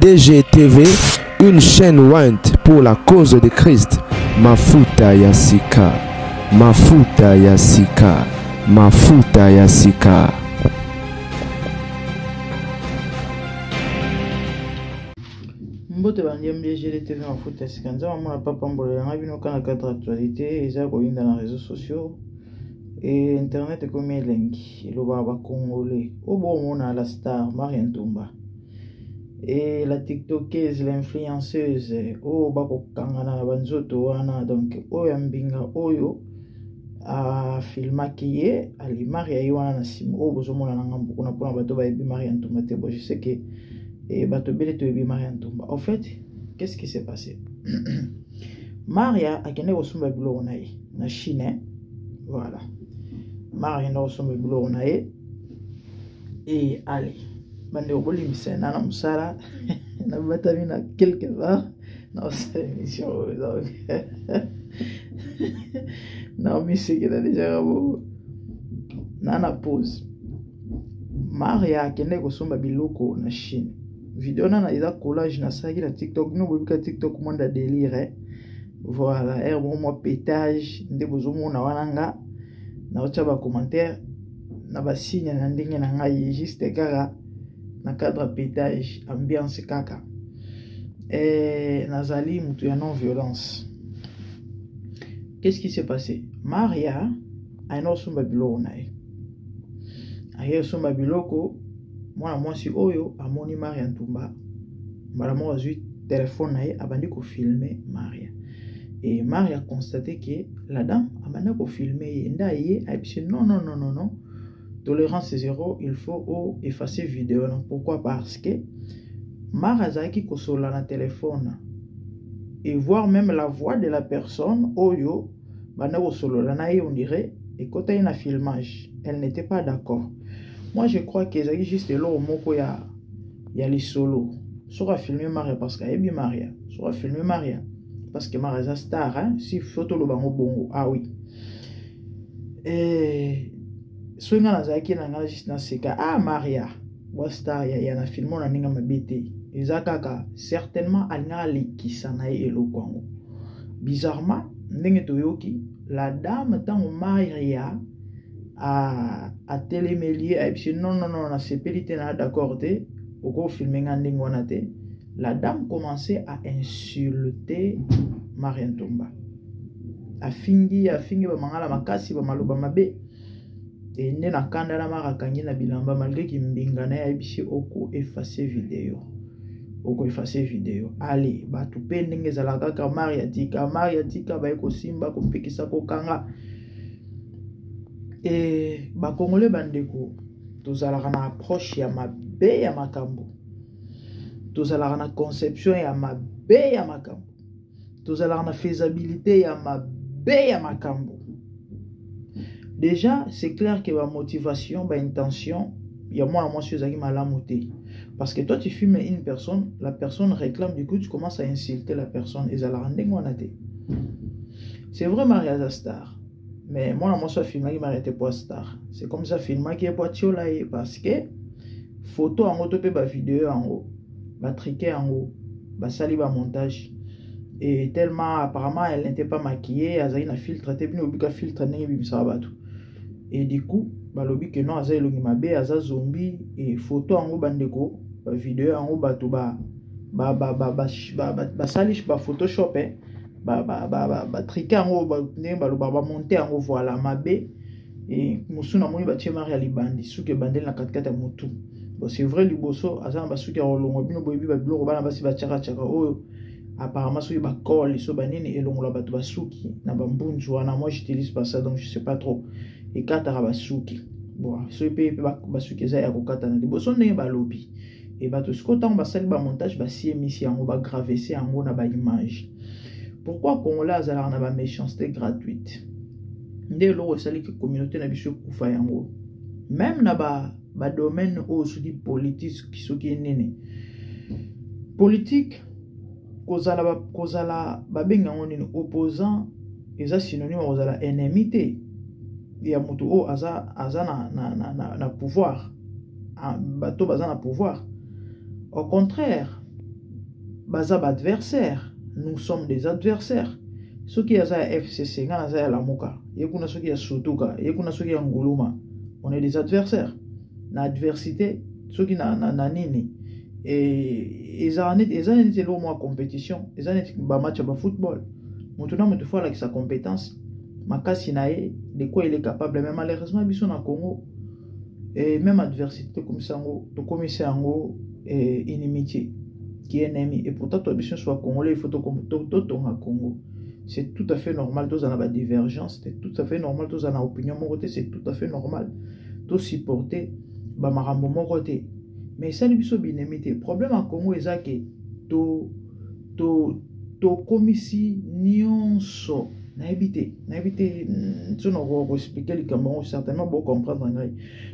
DG TV, une chaîne Wint pour la cause de Christ. Mafuta ya sika, mafuta ya sika, mafuta ya sika. Mbote bandiam DG TV mafuta ya sika. Nza mwana papa mbole yanga bino kana cadre actualité eza ko yinda na réseaux sociaux et internet comme elengi eloba ba congolais obo mona la star Marie Ntumba et la tiktokeuse l'influenceuse o bako kangana na banzoto wana donc oyo mbinga oyo a filmaki ye ali Marie ye wana na sima o bozomona na ngambo kuna pona bato ba yebi Marie Ntumba te bo je sais que et bato bele to yebi Marie Ntumba. En fait, qu'est-ce qui s'est passé? Maria akende kosomba biloko na ye na Chine, voilà. Maria na kosomba biloko na ye et allez bande obolimisa na musala na batami na quelque part na sa émission na musique là déjà bo na pause. Maria akende kosomba biloko na Chine. Vidéo na eza collage na saki na TikTok no bobika TikTok monde délire. Voilà, er bon moi pétage nde bozomona wananga na ocha ba commentaire na ba signe na ndenge na ngai juste kaka na cadre pétage ambiance kaka nazali mutu ya non violence. Qu'est-ce qui s'est passé? Maria aino somba biloko na ye aye somba biloko mwana mwasi oyo amoni Maria Ntumba mbala mo azui téléphone na ye abandi ko filmer Maria et Maria a constaté que la dame abandi ko filmer ye nda ye a dit non tolérance zéro, il faut effacer vidéo. Pourquoi? Parce que Marazaki kosola na téléphone et voir même la voix de la personne oyo banda kosolo na ye on dirait et quand il y a un filmage elle n'était pas d'accord. Moi je crois que c'est juste là au moko ya les solo sera filmer Maria parce qu'elle est bien Maria sera filmer Maria parce que Maria star hein si photo lo bango bongo ah oui et swinga na zaki na ngala juste na seka ah Maria wa star ya na filmo na ninga mabete ezakaka certainement alina lekisa na eloko bizarrement ndenge toyoki la dame tango Maria a télémélier a dit non na sepelité na d'accord te oko filmer ndenge wana te. La dame commençait à insulter Marie Ntumba a fingi ba mangala makasi ba maloba mabe et ne na kanda na marakangi na bilamba malgré ki mbinga na ya bisi oko effacer vidéo allez ba tu pe ndenge zala kaka Maria tika ba eko simba ko pekisa ko kanga et ba congolais bandeko tozala na approche ya mabe ya makambo tozala na conception ya mabe ya makambo tozala na faisabilité ya mabe ya makambo. Déjà, c'est clair que la motivation, la intention, il y a moi qui malamu te. Parce que toi, tu filmes une personne, la personne réclame, du coup, tu commences à insulter la personne. Et ça la rend dingue. C'est vrai, Maria Star. Mais moi, je filme qui m'arrêtait pour Star. C'est comme ça, film qui est pour Tiola. Parce que photo en haut, ba vidéo en haut, ba triqué en haut, ba sali ba montage. Et tellement, apparemment, elle n'était pas maquillée, elle a une filtre, elle a un filtre, et du coup, balobi que non, elle a une mabe, elle a zombie, et photo en haut, bandeko, vidéo en haut, bato, salish, Photoshop, triqué en haut, monter en haut, voilà, mabe, et moussou na moni batie Maria libandi, souke bandel na katkata mutu. Bon, c'est vrai, liboso, azan basuke rolongo, bino boyebi babilo, bana basi bachaka chaka, oh, apparemment sur ba col so banini elongola bato basuki na bambunju wana. Moi j'utilise pas ça donc je sais pas trop et katara basuki bon so pe basuki za ya kokata na liboso ndenge balobi et bato sikotango basali ba montage ba CMC yango ba graver yango na ba image. Pourquoi Congolais azala na ba méchanceté gratuite nde lo sali que communauté na biso kufa yango même na ba domaine o sudi politique qui soki nene politique kozala babenga ngonini opposant eza synonyme kozala ennemi te ya mutu o aza na pouvoir bato baza na pouvoir. Au contraire baza adversaire. Nous sommes des adversaires. Ceux qui ont FCC, la Moka, ceux qui ont Sotuka, ceux qui ont Nguluma, on est des adversaires. L'adversité, ceux qui n'ont nini. Et ils ont été en compétition, ils ont été en match de football. Maintenant, il faut avec sa compétence. Makasinae, de quoi il est capable. Mais malheureusement, ils sont au Congo. Et même adversité comme ça, tu commences à inimitié, qui est ennemi. Et pourtant, tu as soit congolais, il faut comme tout Congo. C'est tout à fait normal, tous en avez divergence, c'est tout à fait normal, tous en avez opinion, c'est tout à fait normal. Tous supporter, bah marambo mon côté. Mais ça, il y a un problème en Congo, c'est que to komisi nyonso na éviter tu n'auras expliquer les Cameroun certainement pour comprendre.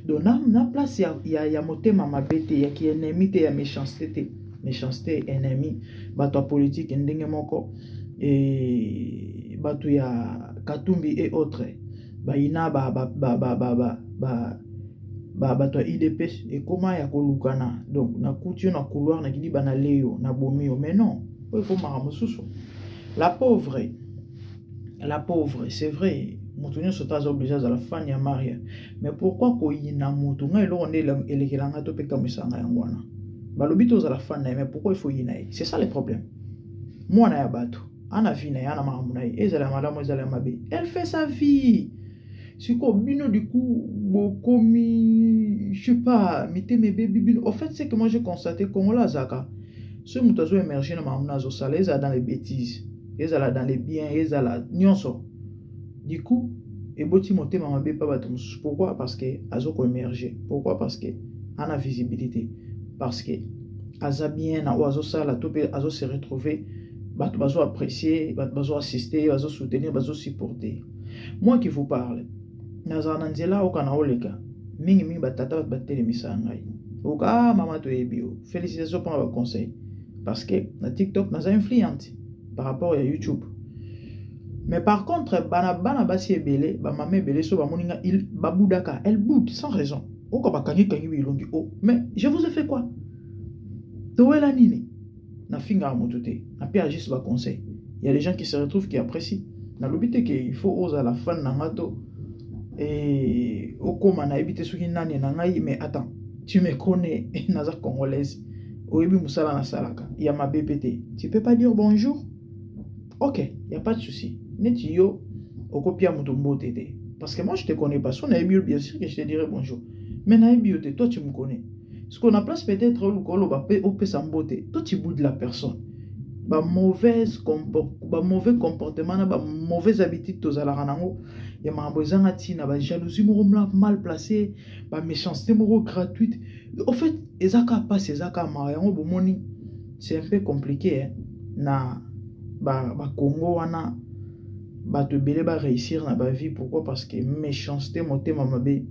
Donc na place il y a motema mabete il y a qui ennemi il y a méchanceté ennemi bato politique ndenge moko et bato ya Katumbi et autres ina bato IDP et comment ya kolukana donc na couture na couloir na kidi bana leo na bomio mais non il faut maramususu la pauvre c'est vrai mutunyo sotaza obligé à la fin ya maria mais pourquoi ko yina mutu ngai lo ne elekelanga to peka misanga yangwana balobi to za la fin mais pourquoi il faut yina c'est ça le problème moi na ya bato ana vina yana maramuna ezala malamu ezala mabe elle fait sa vie si ko bino du coup bokomi je sais pas mité mes bébés en fait c'est que moi j'ai constaté qu'on la zaka ce mutazo émergé na maramuna zo sala ezala dans les bêtises ezala dans les biens ezala nyonso du coup eboti motema mabe pa bato mususu pourquoi parce que azoko émerger pourquoi parce que ana visibilité parce que aza bien na oazo sala to pe azo se retrouver bato bazo apprécier bato bazo assister bazo soutenir bazo supporter moi qui vous parle nazana nzela okana oleka mingi batata batelemisa ngai oka mama to ebio félicitations pour le conseil parce que na TikTok naza influente par rapport à YouTube. Mais par contre, bana basi ebele, ba mame ebele so ba moninga il babudaka, elle boude sans raison. O ka bakangi kangi bilongi o. Mais je vous ai fait quoi? Toela nini? Na finga motote, na pia juste ba conseil. Il y a des gens qui se retrouvent qui apprécient. Na lobité que il faut oser à la fin na ngato et o koma na ebité soki nani na ngai mais attends, tu me connais naza congolaise. Oyebi musala na salaka, il y a ma BPT. Tu peux pas dire bonjour? Ok, il n'y a pas de souci. Netio, au copia mutombo tété. Parce que moi je te connais pas. Si on a bio, bien sûr que je te dirai bonjour. Mais na bio, toi tu me connais. Ce qu'on a place peut-être au colo, au pesamboté. Toi tu boudes la personne. Ba mauvais comportement, ba mauvaise habitude tous à la ranango. Il y a ma besoin tina, ba jalousie mal placée, ba méchanceté gratuite. Au fait, ezaka passe ezaka mariango bomoni. C'est un peu compliqué hein. Na ba Congo wana ba te belé ba réussir na ba vie pourquoi parce que méchanceté motema mabe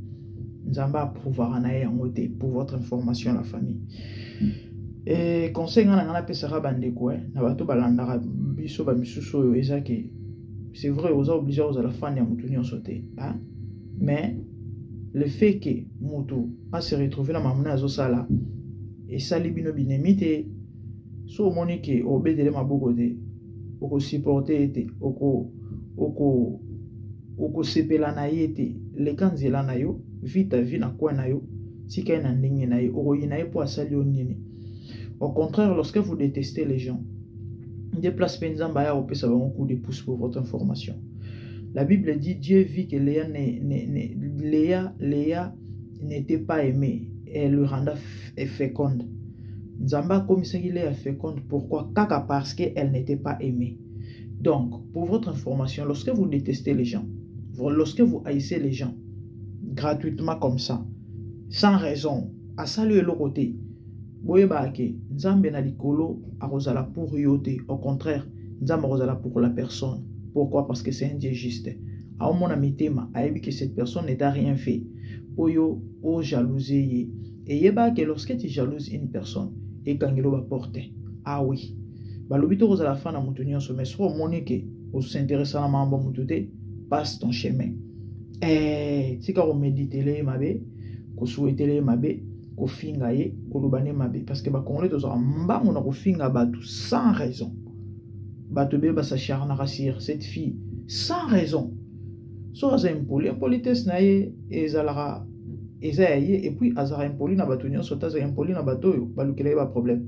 nzamba approuver na yango te pour votre information la famille et conseil ngana pesera bandeko na bato balandaka biso ba misusu oyo ezaki c'est vrai aux obligés aux à la fin ya mutu nyonso te hein mais le fait que mutu a se retrouver na mamuna azosala et sali bino binemite so monique obedele maboko te oko supporter ete oko sepela na yete le kanzela na yo vita vi na kwa na yo tika na ndenge na yo oko yina ye po asali onini au contraire lorsque vous détestez les gens des places penzamba ya opesa ba coup de pouce pour votre information la Bible dit Dieu vit que Léa n'était pas aimée et elle le renda féconde. Nzamba comme ça qu'il est féconde. Pourquoi? Kaka parce qu'elle n'était pas aimée. Donc, pour votre information, lorsque vous détestez les gens, lorsque vous haïssez les gens, gratuitement comme ça, sans raison, à saluer le côté, boyebake, nzambe na likolo arozala pour yote. Au contraire, nzambe arozala pour la personne. Pourquoi? Parce que c'est un Dieu juste. A mon amitema, a que cette personne n'a rien fait. Poyo, o jalousie. Et yeba que lorsque tu jalouses une personne, et quand il va porter, ah oui, bah l'obito à la fin de mon tenir sommet, soit monique, ou s'intéresser à la mambo moutouté, passe ton chemin. Et si quand on médite les mabe, qu'on souhaite les mabe, kofinga ye kolobane mabe parce que ba congolais to za mbango na kofinga batu sans raison batu be ba s'acharner sur cette fille sans raison so aza impolitesse na ye ezalara ezaye et puis azara impoli na batu nyonso taza impoli na bato balukela ba problème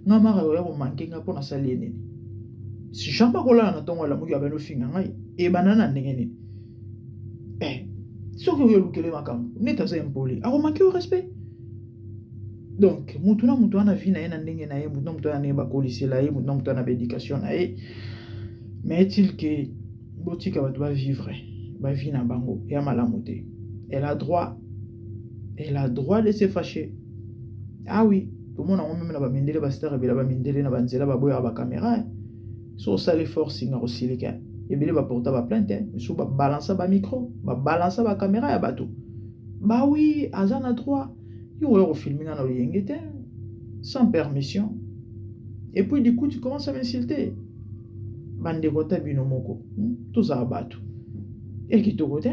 nga mara yo ko manke nga pona sali nini si chamba kola na tongo la muki abano finga ngai e banana ndenge nini soki yo lukele makambo neta za impoli ako manke au respect. Donc mutu na vie na ye na ndenge na ye mutu na ne ba kolisela ye mutu na ba éducation na ye mais est-il que botika ba doit vivre ba vie na bango ya malamu te. Elle a droit de se fâcher. Ah oui, tout le monde a même na ba mindele ba star ba mindele na ba nzela ba boya ba caméra so ça les force nga aussi les gars et bien ba porter ba plainte so ba balancer ba micro ba balancer ba caméra ya bato bah oui azana droit yo filmer na lo yengete sans permission et puis du coup tu commences à m'insulter bande kota binomoko tout ça bato et qui te côté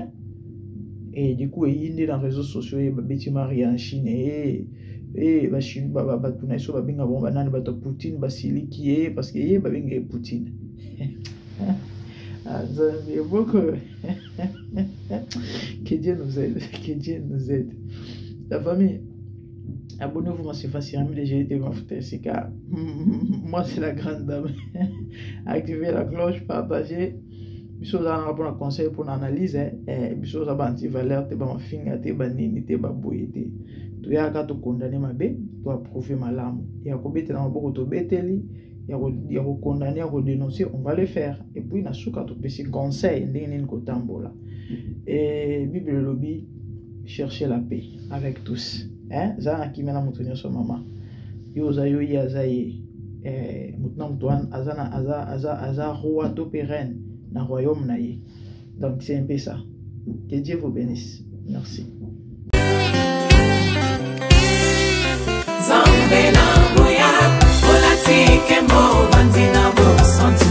et du coup il est dans les réseaux sociaux et beti mari en Chine et ba Chine ba tuna so ba binga bomba nani ba to Poutine ba siliki parce que ye ba binga Poutine azami beaucoup que Dieu nous aide, que Dieu nous aide. La famille, abonnez-vous à ce facile, j'ai été car moi c'est la grande dame. Activez la cloche, partagez. Bisous à un conseil pour l'analyse. Bisous à un valeur, te ba finga, te ba nini, te ba boyete. Tu y a qu'à te condamner ma bé, tu as prouvé ma lame. Il y a combien de temps pour te bételi. Il y a condamné à dénoncer, on va le faire. Et puis, il y a un petit conseil, et Bible lobby, chercher la paix avec tous. Zana qui m'a montré sur maman. Yozayo yazaye. Maintenant, aza roi to pérenne dans le royaume naïe. Donc, c'est un peu ça. Que Dieu vous bénisse. Merci. Kembo vanzina bo santu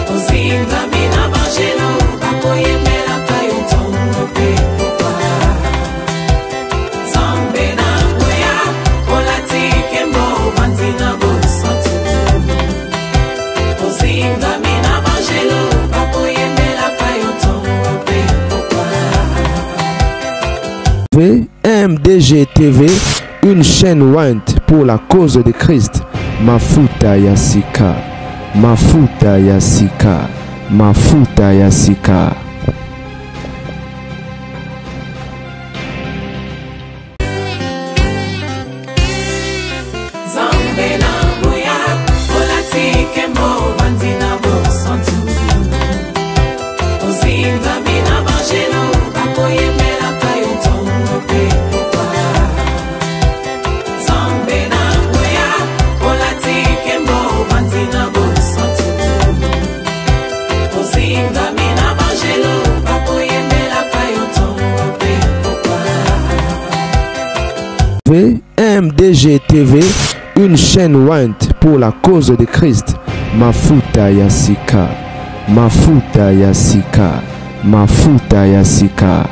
ozinga mina bangelo bakoye mela kayo tongo pe popa zambe na ngoya olati kembo vanzina bo santu ozinga mina bangelo bakoye mela kayo tongo pe popa. MDG TV, une chaîne Went pour la cause de Christ. Mafuta ya sika, mafuta ya sika, mafuta ya sika. Zambe na ngoya, olati kembo vanzina bo santu. Ozinga mina bangelo, bakoye mela kayo tongo pe popa. Zambe na ngoya, olati kembo vanzina bo santu. Ozinga mina bangelo, bakoye mela kayo tongo pe popa. MDG TV, une chaîne Went pour la cause de Christ. Mafuta ya sika, mafuta ya sika, mafuta ya sika.